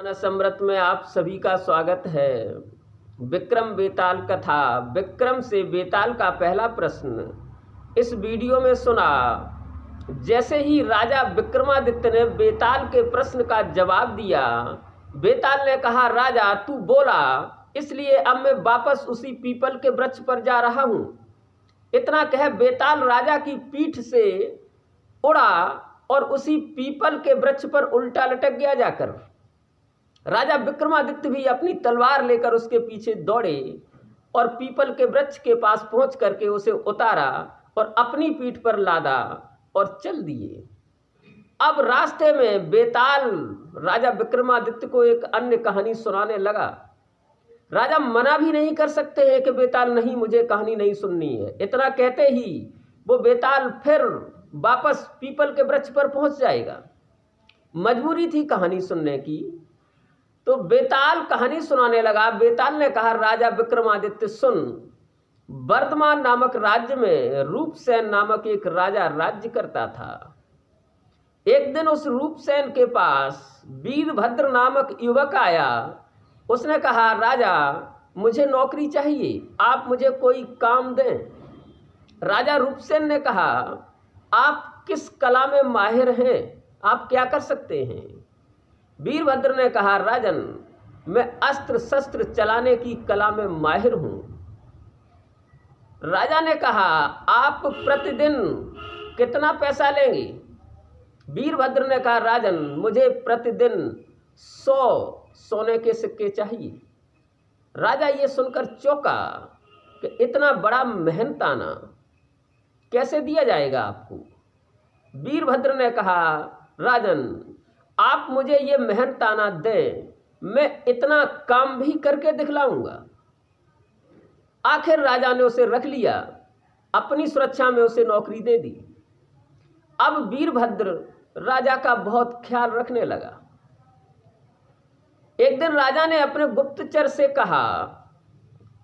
मानस अमृत में आप सभी का स्वागत है। विक्रम बेताल कथा। विक्रम से बेताल का पहला प्रश्न इस वीडियो में सुना। जैसे ही राजा विक्रमादित्य ने बेताल के प्रश्न का जवाब दिया, बेताल ने कहा, राजा तू बोला, इसलिए अब मैं वापस उसी पीपल के वृक्ष पर जा रहा हूँ। इतना कह बेताल राजा की पीठ से उड़ा और उसी पीपल के वृक्ष पर उल्टा लटक गया जाकर। राजा विक्रमादित्य भी अपनी तलवार लेकर उसके पीछे दौड़े और पीपल के वृक्ष के पास पहुंच करके उसे उतारा और अपनी पीठ पर लादा और चल दिए। अब रास्ते में बेताल राजा विक्रमादित्य को एक अन्य कहानी सुनाने लगा। राजा मना भी नहीं कर सकते हैं कि बेताल नहीं, मुझे कहानी नहीं सुननी है। इतना कहते ही वो बेताल फिर वापस पीपल के वृक्ष पर पहुंच जाएगा। मजबूरी थी कहानी सुनने की, तो बेताल कहानी सुनाने लगा। बेताल ने कहा, राजा विक्रमादित्य सुन, वर्धमान नामक राज्य में रूपसेन नामक एक राजा राज्य करता था। एक दिन उस रूपसेन के पास वीरभद्र नामक युवक आया। उसने कहा, राजा मुझे नौकरी चाहिए, आप मुझे कोई काम दें। राजा रूपसेन ने कहा, आप किस कला में माहिर हैं, आप क्या कर सकते हैं? वीरभद्र ने कहा, राजन मैं अस्त्र शस्त्र चलाने की कला में माहिर हूं। राजा ने कहा, आप प्रतिदिन कितना पैसा लेंगे? वीरभद्र ने कहा, राजन मुझे प्रतिदिन 100 सोने के सिक्के चाहिए। राजा ये सुनकर चौंका कि इतना बड़ा मेहनताना कैसे दिया जाएगा आपको? वीरभद्र ने कहा, राजन आप मुझे ये मेहनताना दें, मैं इतना काम भी करके दिखलाऊंगा। आखिर राजा ने उसे रख लिया, अपनी सुरक्षा में उसे नौकरी दे दी। अब वीरभद्र राजा का बहुत ख्याल रखने लगा। एक दिन राजा ने अपने गुप्तचर से कहा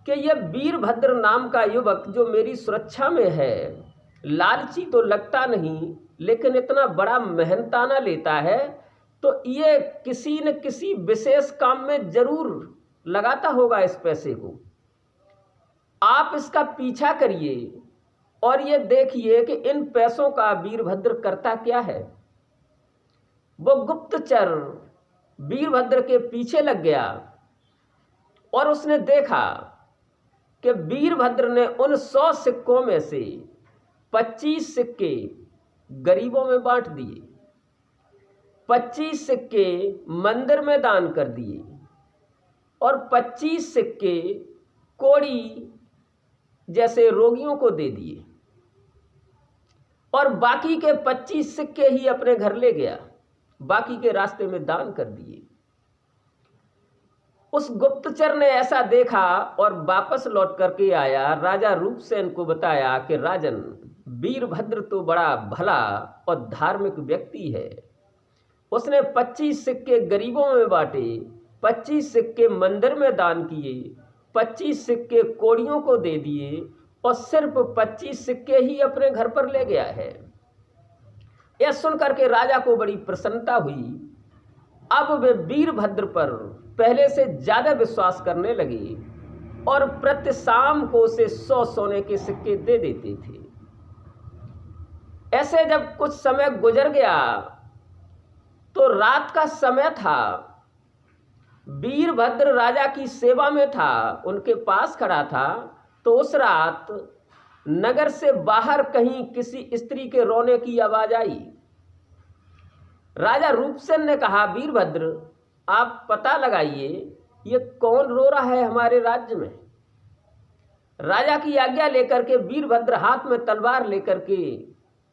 कि यह वीरभद्र नाम का युवक जो मेरी सुरक्षा में है, लालची तो लगता नहीं, लेकिन इतना बड़ा मेहनताना लेता है, तो ये किसी न किसी विशेष काम में जरूर लगाता होगा इस पैसे को। आप इसका पीछा करिए और ये देखिए कि इन पैसों का वीरभद्र करता क्या है। वो गुप्तचर वीरभद्र के पीछे लग गया और उसने देखा कि वीरभद्र ने उन 100 सिक्कों में से 25 सिक्के गरीबों में बांट दिए, 25 सिक्के मंदिर में दान कर दिए और 25 सिक्के कोड़ी जैसे रोगियों को दे दिए और बाकी के 25 सिक्के ही अपने घर ले गया, बाकी के रास्ते में दान कर दिए। उस गुप्तचर ने ऐसा देखा और वापस लौट करके आया, राजा रूपसेन को बताया कि राजन वीरभद्र तो बड़ा भला और धार्मिक व्यक्ति है। उसने 25 सिक्के गरीबों में बांटे, 25 सिक्के मंदिर में दान किए, 25 सिक्के कोड़ियों को दे दिए और सिर्फ 25 सिक्के ही अपने घर पर ले गया है। यह सुनकर के राजा को बड़ी प्रसन्नता हुई। अब वे वीरभद्र पर पहले से ज्यादा विश्वास करने लगे और प्रति शाम को उसे 100 सोने के सिक्के दे देते थे। ऐसे जब कुछ समय गुजर गया तो रात का समय था। वीरभद्र राजा की सेवा में था, उनके पास खड़ा था। तो उस रात नगर से बाहर कहीं किसी स्त्री के रोने की आवाज आई। राजा रूपसेन ने कहा, वीरभद्र आप पता लगाइए ये कौन रो रहा है हमारे राज्य में। राजा की आज्ञा लेकर के वीरभद्र हाथ में तलवार लेकर के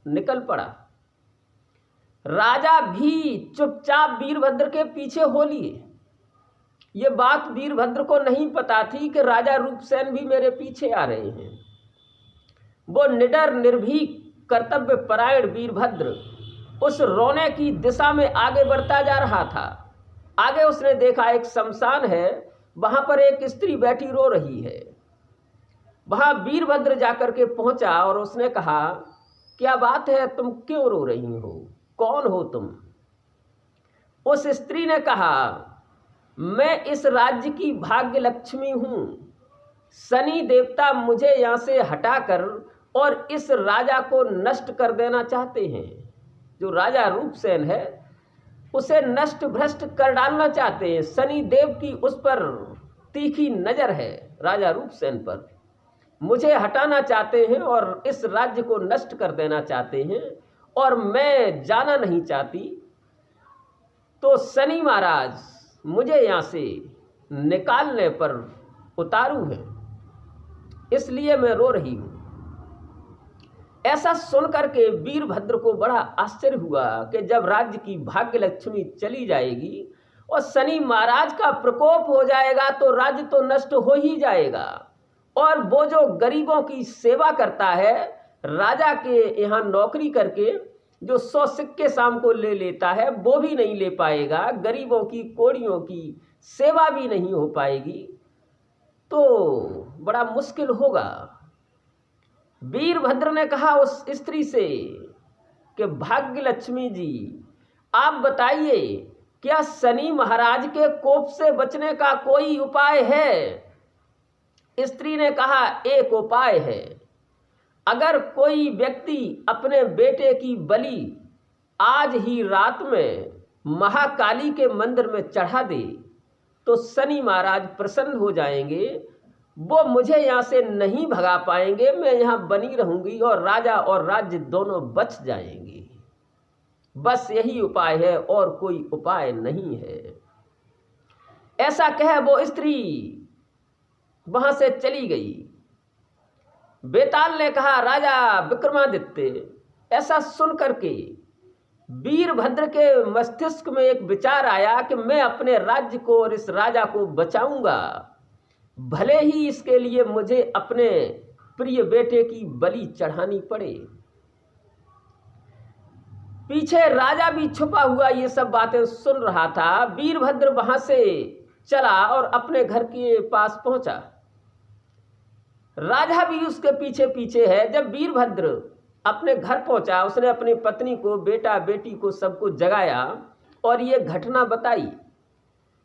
निकल पड़ा। राजा भी चुपचाप वीरभद्र के पीछे हो लिए। ये बात वीरभद्र को नहीं पता थी कि राजा रूपसेन भी मेरे पीछे आ रहे हैं। वो निडर निर्भीक कर्तव्य परायण वीरभद्र उस रोने की दिशा में आगे बढ़ता जा रहा था। आगे उसने देखा एक शमशान है, वहां पर एक स्त्री बैठी रो रही है। वहां वीरभद्र जाकर के पहुंचा और उसने कहा, क्या बात है, तुम क्यों रो रही हो, कौन हो तुम? उस स्त्री ने कहा, मैं इस राज्य की भाग्य लक्ष्मी हूँ। शनि देवता मुझे यहाँ से हटाकर और इस राजा को नष्ट कर देना चाहते हैं। जो राजा रूपसेन है उसे नष्ट भ्रष्ट कर डालना चाहते हैं। शनि देव की उस पर तीखी नज़र है, राजा रूपसेन पर। मुझे हटाना चाहते हैं और इस राज्य को नष्ट कर देना चाहते हैं और मैं जाना नहीं चाहती। तो शनि महाराज मुझे यहाँ से निकालने पर उतारू हैं, इसलिए मैं रो रही हूँ। ऐसा सुनकर के वीरभद्र को बड़ा आश्चर्य हुआ कि जब राज्य की भाग्य लक्ष्मी चली जाएगी और शनि महाराज का प्रकोप हो जाएगा तो राज्य तो नष्ट हो ही जाएगा। और वो जो गरीबों की सेवा करता है, राजा के यहाँ नौकरी करके जो 100 सिक्के शाम को ले लेता है, वो भी नहीं ले पाएगा। गरीबों की कोड़ियों की सेवा भी नहीं हो पाएगी, तो बड़ा मुश्किल होगा। वीरभद्र ने कहा उस स्त्री से कि भाग्य लक्ष्मी जी, आप बताइए, क्या शनि महाराज के कोप से बचने का कोई उपाय है? स्त्री ने कहा, एक उपाय है। अगर कोई व्यक्ति अपने बेटे की बलि आज ही रात में महाकाली के मंदिर में चढ़ा दे तो शनि महाराज प्रसन्न हो जाएंगे। वो मुझे यहाँ से नहीं भगा पाएंगे, मैं यहाँ बनी रहूंगी और राजा और राज्य दोनों बच जाएंगे। बस यही उपाय है और कोई उपाय नहीं है। ऐसा कह वो स्त्री वहां से चली गई। बेताल ने कहा, राजा विक्रमादित्य, ऐसा सुन करके वीरभद्र के मस्तिष्क में एक विचार आया कि मैं अपने राज्य को और इस राजा को बचाऊंगा, भले ही इसके लिए मुझे अपने प्रिय बेटे की बलि चढ़ानी पड़े। पीछे राजा भी छुपा हुआ ये सब बातें सुन रहा था। वीरभद्र वहां से चला और अपने घर के पास पहुंचा। राजा भी उसके पीछे पीछे है। जब वीरभद्र अपने घर पहुंचा, उसने अपनी पत्नी को, बेटा बेटी को, सबको जगाया और ये घटना बताई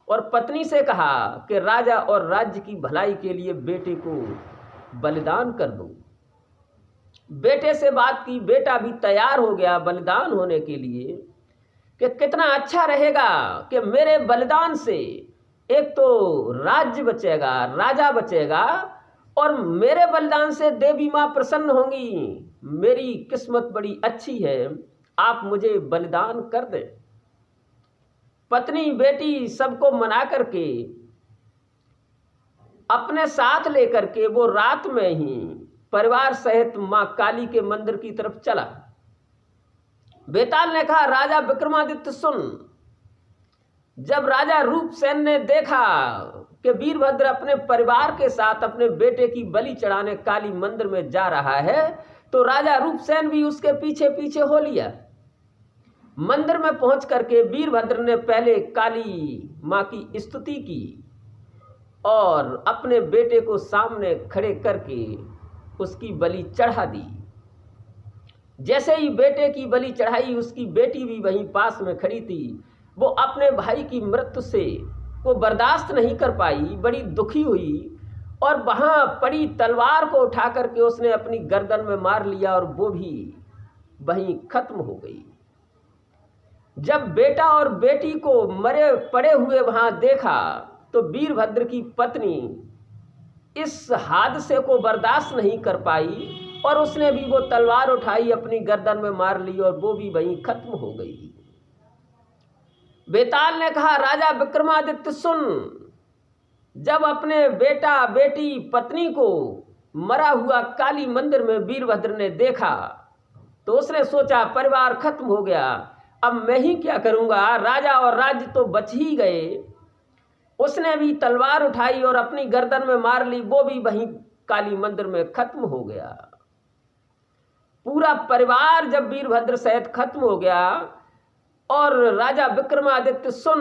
और पत्नी से कहा कि राजा और राज्य की भलाई के लिए बेटे को बलिदान कर दो। बेटे से बात की, बेटा भी तैयार हो गया बलिदान होने के लिए कि कितना अच्छा रहेगा कि मेरे बलिदान से एक तो राज्य बचेगा, राजा बचेगा और मेरे बलिदान से देवी माँ प्रसन्न होंगी। मेरी किस्मत बड़ी अच्छी है, आप मुझे बलिदान कर दें। पत्नी बेटी सबको मना करके अपने साथ लेकर के वो रात में ही परिवार सहित मां काली के मंदिर की तरफ चला। बेताल ने कहा, राजा विक्रमादित्य सुन। जब राजा रूपसेन ने देखा कि वीरभद्र अपने परिवार के साथ अपने बेटे की बलि चढ़ाने काली मंदिर में जा रहा है, तो राजा रूपसेन भी उसके पीछे पीछे हो लिया। मंदिर में पहुंच करके वीरभद्र ने पहले काली मां की स्तुति की और अपने बेटे को सामने खड़े करके उसकी बलि चढ़ा दी। जैसे ही बेटे की बलि चढ़ाई, उसकी बेटी भी वहीं पास में खड़ी थी। वो अपने भाई की मृत्यु से वो बर्दाश्त नहीं कर पाई, बड़ी दुखी हुई और वहां पड़ी तलवार को उठा करके उसने अपनी गर्दन में मार लिया और वो भी वहीं खत्म हो गई। जब बेटा और बेटी को मरे पड़े हुए वहां देखा तो वीरभद्र की पत्नी इस हादसे को बर्दाश्त नहीं कर पाई और उसने भी वो तलवार उठाई, अपनी गर्दन में मार ली और वो भी वहीं खत्म हो गई। बेताल ने कहा, राजा विक्रमादित्य सुन। जब अपने बेटा बेटी पत्नी को मरा हुआ काली मंदिर में वीरभद्र ने देखा तो उसने सोचा परिवार खत्म हो गया, अब मैं ही क्या करूंगा, राजा और राज्य तो बच ही गए। उसने भी तलवार उठाई और अपनी गर्दन में मार ली, वो भी वहीं काली मंदिर में खत्म हो गया। पूरा परिवार जब वीरभद्र सहित खत्म हो गया और राजा विक्रमादित्य सुन,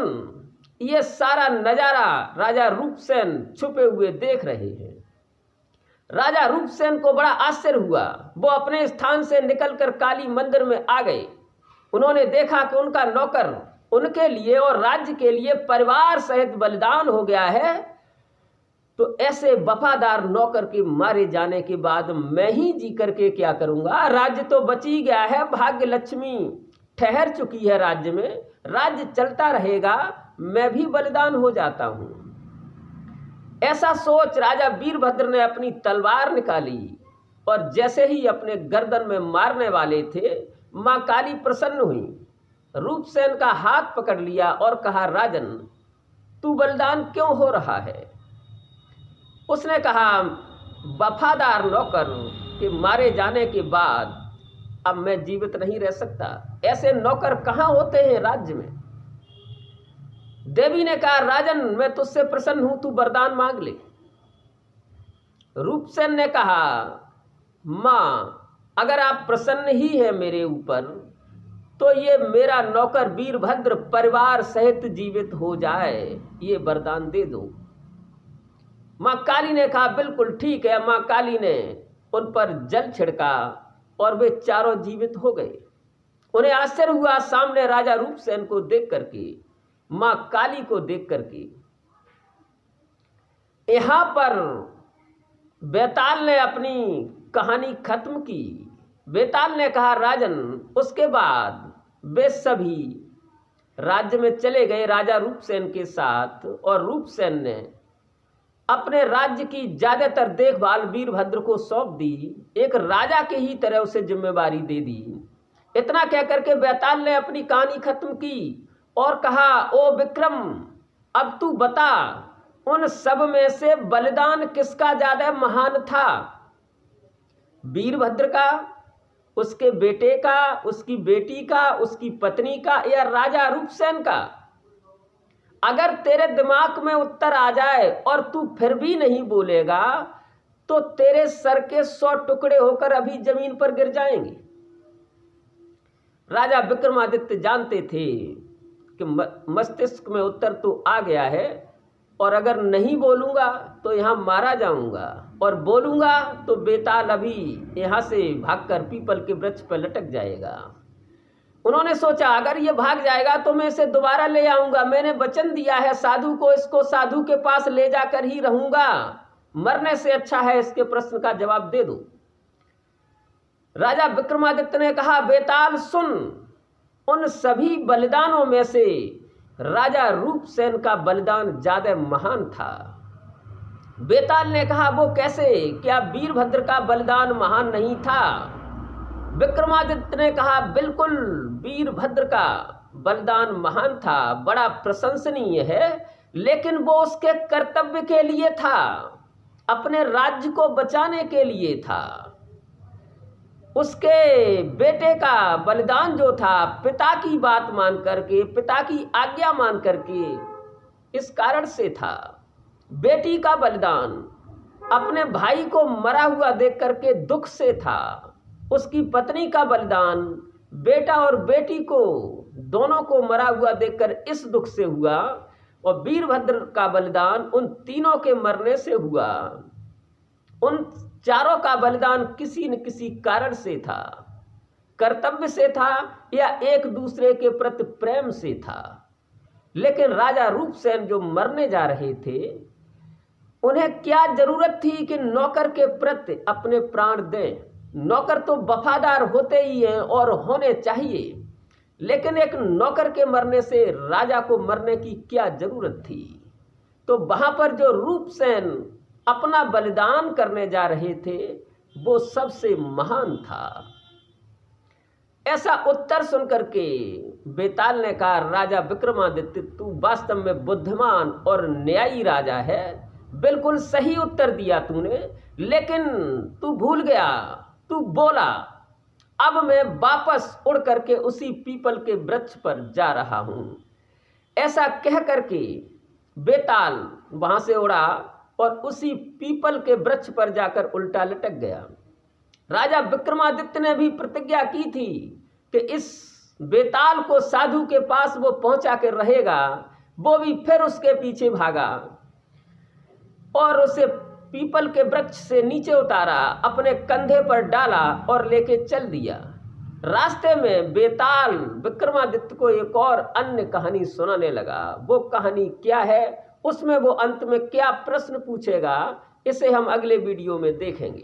ये सारा नजारा राजा रूपसेन छुपे हुए देख रहे हैं। राजा रूपसेन को बड़ा आश्चर्य हुआ। वो अपने स्थान से निकलकर काली मंदिर में आ गए। उन्होंने देखा कि उनका नौकर उनके लिए और राज्य के लिए परिवार सहित बलिदान हो गया है, तो ऐसे वफादार नौकर के मारे जाने के बाद मैं ही जी करके क्या करूंगा? राज्य तो बच ही गया है, भाग्य लक्ष्मी ठहर चुकी है राज्य में, राज्य चलता रहेगा, मैं भी बलिदान हो जाता हूं। ऐसा सोच राजा वीरभद्र ने अपनी तलवार निकाली और जैसे ही अपने गर्दन में मारने वाले थे, मां काली प्रसन्न हुई, रूपसेन का हाथ पकड़ लिया और कहा, राजन तू बलिदान क्यों हो रहा है? उसने कहा, वफादार नौकर के मारे जाने के बाद अब मैं जीवित नहीं रह सकता। ऐसे नौकर कहाँ होते हैं राज्य में? देवी ने कहा, राजन मैं तुझसे प्रसन्न हूं, तू वरदान मांग ले। रूपसेन ने कहा, मां अगर आप प्रसन्न ही है मेरे ऊपर, तो ये मेरा नौकर वीरभद्र परिवार सहित जीवित हो जाए, ये वरदान दे दो। मां काली ने कहा, बिल्कुल ठीक है। मां काली ने उन पर जल छिड़का और वे चारों जीवित हो गए। उन्हें आश्चर्य हुआ सामने राजा रूपसेन को देख करके, मां काली को देख करके। यहां पर बेताल ने अपनी कहानी खत्म की। बेताल ने कहा, राजन उसके बाद वे सभी राज्य में चले गए राजा रूपसेन के साथ, और रूपसेन ने अपने राज्य की ज्यादातर देखभाल वीरभद्र को सौंप दी, एक राजा के ही तरह उसे जिम्मेवारी दे दी। इतना कहकर के बेताल ने अपनी कहानी खत्म की और कहा, ओ विक्रम अब तू बता, उन सब में से बलिदान किसका ज्यादा महान था? वीरभद्र का, उसके बेटे का, उसकी बेटी का, उसकी पत्नी का, या राजा रूपसेन का? अगर तेरे दिमाग में उत्तर आ जाए और तू फिर भी नहीं बोलेगा, तो तेरे सर के 100 टुकड़े होकर अभी जमीन पर गिर जाएंगे। राजा विक्रमादित्य जानते थे कि मस्तिष्क में उत्तर तो आ गया है, और अगर नहीं बोलूंगा तो यहां मारा जाऊंगा, और बोलूंगा तो बेताल अभी यहां से भागकर पीपल के वृक्ष पर लटक जाएगा। उन्होंने सोचा, अगर ये भाग जाएगा तो मैं इसे दोबारा ले आऊंगा, मैंने वचन दिया है साधु को, इसको साधु के पास ले जाकर ही रहूंगा, मरने से अच्छा है इसके प्रश्न का जवाब दे दो। राजा विक्रमादित्य ने कहा, बेताल सुन, उन सभी बलिदानों में से राजा रूपसेन का बलिदान ज्यादा महान था। बेताल ने कहा, वो कैसे? क्या वीरभद्र का बलिदान महान नहीं था? विक्रमादित्य ने कहा, बिल्कुल वीरभद्र का बलिदान महान था, बड़ा प्रशंसनीय है, लेकिन वो उसके कर्तव्य के लिए था, अपने राज्य को बचाने के लिए था। उसके बेटे का बलिदान जो था, पिता की बात मान करके, पिता की आज्ञा मान करके, इस कारण से था। बेटी का बलिदान अपने भाई को मरा हुआ देख करके दुख से था। उसकी पत्नी का बलिदान बेटा और बेटी को, दोनों को मरा हुआ देखकर इस दुख से हुआ, और वीरभद्र का बलिदान उन तीनों के मरने से हुआ। उन चारों का बलिदान किसी न किसी कारण से था, कर्तव्य से था या एक दूसरे के प्रति प्रेम से था। लेकिन राजा रूपसेन जो मरने जा रहे थे, उन्हें क्या जरूरत थी कि नौकर के प्रति अपने प्राण दें? नौकर तो वफादार होते ही हैं और होने चाहिए, लेकिन एक नौकर के मरने से राजा को मरने की क्या जरूरत थी? तो वहां पर जो रूपसेन अपना बलिदान करने जा रहे थे, वो सबसे महान था। ऐसा उत्तर सुनकर के बेताल ने कहा, राजा विक्रमादित्य तू वास्तव में बुद्धिमान और न्यायी राजा है, बिल्कुल सही उत्तर दिया तूने, लेकिन तू भूल गया, तू बोला अब मैं वापस उड़ करके उसी पीपल के वृक्ष पर जा रहा हूं। ऐसा कह करके बेताल वहां से उड़ा और उसी पीपल के वृक्ष पर जाकर उल्टा लटक गया। राजा विक्रमादित्य ने भी प्रतिज्ञा की थी कि इस बेताल को साधु के पास वो पहुंचा कर रहेगा। वो भी फिर उसके पीछे भागा और उसे पीपल के वृक्ष से नीचे उतारा, अपने कंधे पर डाला और लेके चल दिया। रास्ते में बेताल विक्रमादित्य को एक और अन्य कहानी सुनाने लगा। वो कहानी क्या है, उसमें वो अंत में क्या प्रश्न पूछेगा, इसे हम अगले वीडियो में देखेंगे।